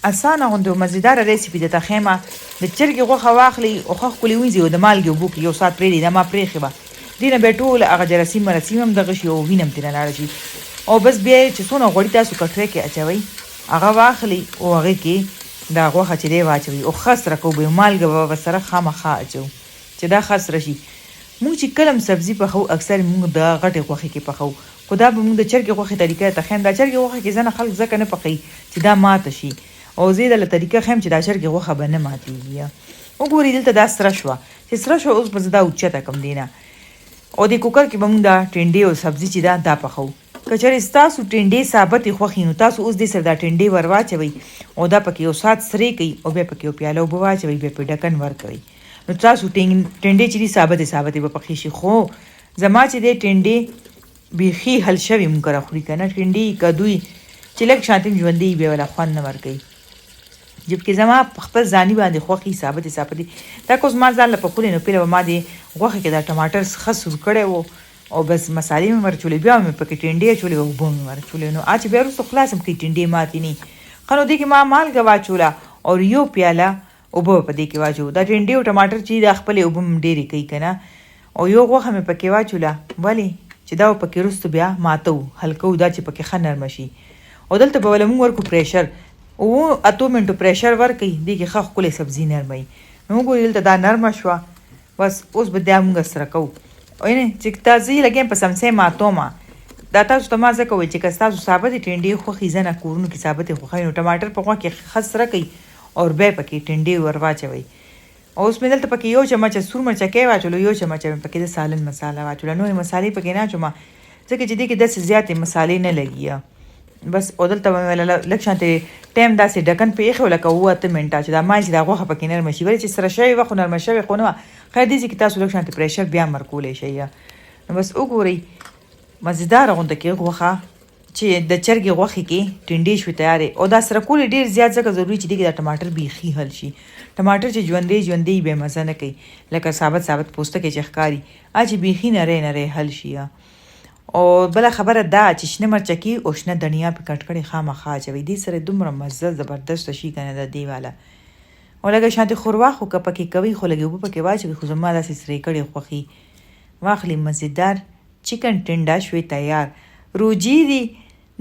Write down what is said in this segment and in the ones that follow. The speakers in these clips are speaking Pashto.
آسانه غوندې مزیداره ریسیپي درته ښیمه. د چرګې غوښه واخلئ او ښه ښکلې وینځئ او د مالګې اوبو کې یو ساعت پرېږدئ. دا ما پرېښې وه. دې نه بیا ټوله هغه جراثیم مراسیم هم دغه شي او وینه هم ترېنه لاړه شي. او بس بیا یې چې څونه غوړي تاسو کټرۍ کې اچوئ هغه واخلئ او هغې کې دا غوښه چې دی واچوئ او ښه سره کوو. مالګه به ورسره خامخا اچوو چې دا ښه سره شي. مونږ چې کله هم سبزي پخوو اکثر مونږ د غټې غوښې کې پخوو، خو دا به مونږ د چرګې غوښې طریقه ته ښیم. دا چرګې غوښې کې ځنه خلک ځکه نه پخوي چې دا ماته شي، او زه یې دله طریقه ښیم چې دا چرګې غوښه به نه ماتېږي. وګورئ دلته دا سره شوه، چې سره شوه اوس به زه دا اوچته کړم دی نه، او د کوکر کې به مونږ دا ټنډې او سبزي چې دا پخوو. که چېرې ستاسو ټنډې ثابتې خوښې نو تاسو اوس دې سره دا ټنډې ور واچوئ او دا پکې یو ساعت سرې کړئ او بیا پکې یو پیاله اوبه واچوئ، بیا پرې ډکن ورکوئ. نو تاسو ټنډې چې دي ثابتې به پخې شي. خو زما چې دی ټنډې بیخي حل شوي مونږ کره خوري که نه، ټنډې کدوی چې لږ شانتې ژوندۍ بیا ولا خوند نه ورکوي. جبکې زما په خپل ځاني باندې خوښې ثابتې دا که اوس ما ځان له پخولې نو پیله به ما د غوښې کې دا ټماټر ښه سور کړی و او بس مسالې مې ورچولې، بیا مې پکې ټنډې اچولې او اوبه مې ورچولې. نو چې بیا وروسته خلاص هم کړي ټنډې ماتې نه. ښه نو دې کې ما مالګه واچوله او یو پیاله اوبه په دې کې واچو. دا ټنډې او ټماټر چې دا خپلې اوبه مې ډېرې کوي که نه، او یو غوښه مې پکې واچوله ولې چې دا پکې وروسته بیا ماته و هلکه و دا چې پکې ښه نرمه شي. او دلته به وله مونږ ورکو پریشر 8 منټو پریشر ورکوي، دې کې ښه ښکلې سبزي نرموي. نو وګورئ دلته دا نرمه شوه. بس اوس به دا مونږ سره کوو. چې تازه یې لګیم په سمسې ماتومه. دا تاسو ته ما ځکه وایي چې که ستاسو ثابتې ټنډې خوښې ځنه کورونو کې ثابتې خوښوي نو ټماټر په غوښه کې ښه سره کوئ او بیا پکې ټنډې ور واچوئ. اوس مې دلته پکې یو چمچ سور مرچکۍ واچولو، یو چمچ مې پکې د سالن مساله واچوله. نورې مسالې پکې نه اچوم ځکه چې دې کې داسې زیاتې مسالې نه لګي. بس او دلته به مې لږ شانتې ټایم داسې ډکن پې ایښی و لکه 8 منټه چې دا ما چې دا غوښه پکې نرمه شي. ولې چې سره شوې وه خو نرمه شوې خو نه وه. خیر دې کې تاسو لږ شانتې پریشر بیا هم ورکولی شئ. نو بس وګورئ مزیداره غونده کې غوښه چې د چرګې غوښې کې ټنډې شوې تیارې. او دا سره کول ډېر زیات ځکه ضروري چې دې کې دا ټماټر بیخي حل شي. ټماټر چې ژوندۍ بې مزه نه کوي لکه ثابت پوستکی چې ښکاري، چې بیخي نری حل شي. او بله خبره دا چې شنه مرچکي او شنه دنیا پې کټ کړې خامخا اچوئ، دې سره دومره مزه زبردست شي که نه د دې والا. او لږه شانتې ښوروا خو که پکې کوئ خو لږې اوبه پکې واچوئ. خو زما داسې سرې کړې خوښي واخلي. مزیدار چکن ټنډه شوې تیار. روجي دي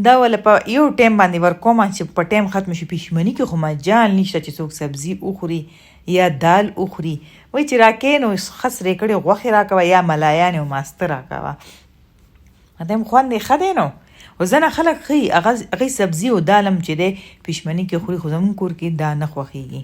دا ولا په یو ټایم باندې ورکوم چې په ټایم ختم شي. پښمني کې خو مجال نشته چې څوک سبزي وخوري یا دال وخوري. وایي چې راکې نو ښه سرې کړې غوښې راکوه یا ملایانې او ماسته راکوه. دیم خوند یې ښه دی. نو او ځنه خلک ښایي هغې سبزي او دال هم چې دی پښمني کې خوري، خو زموږ کور کې دا نه خوښېږي.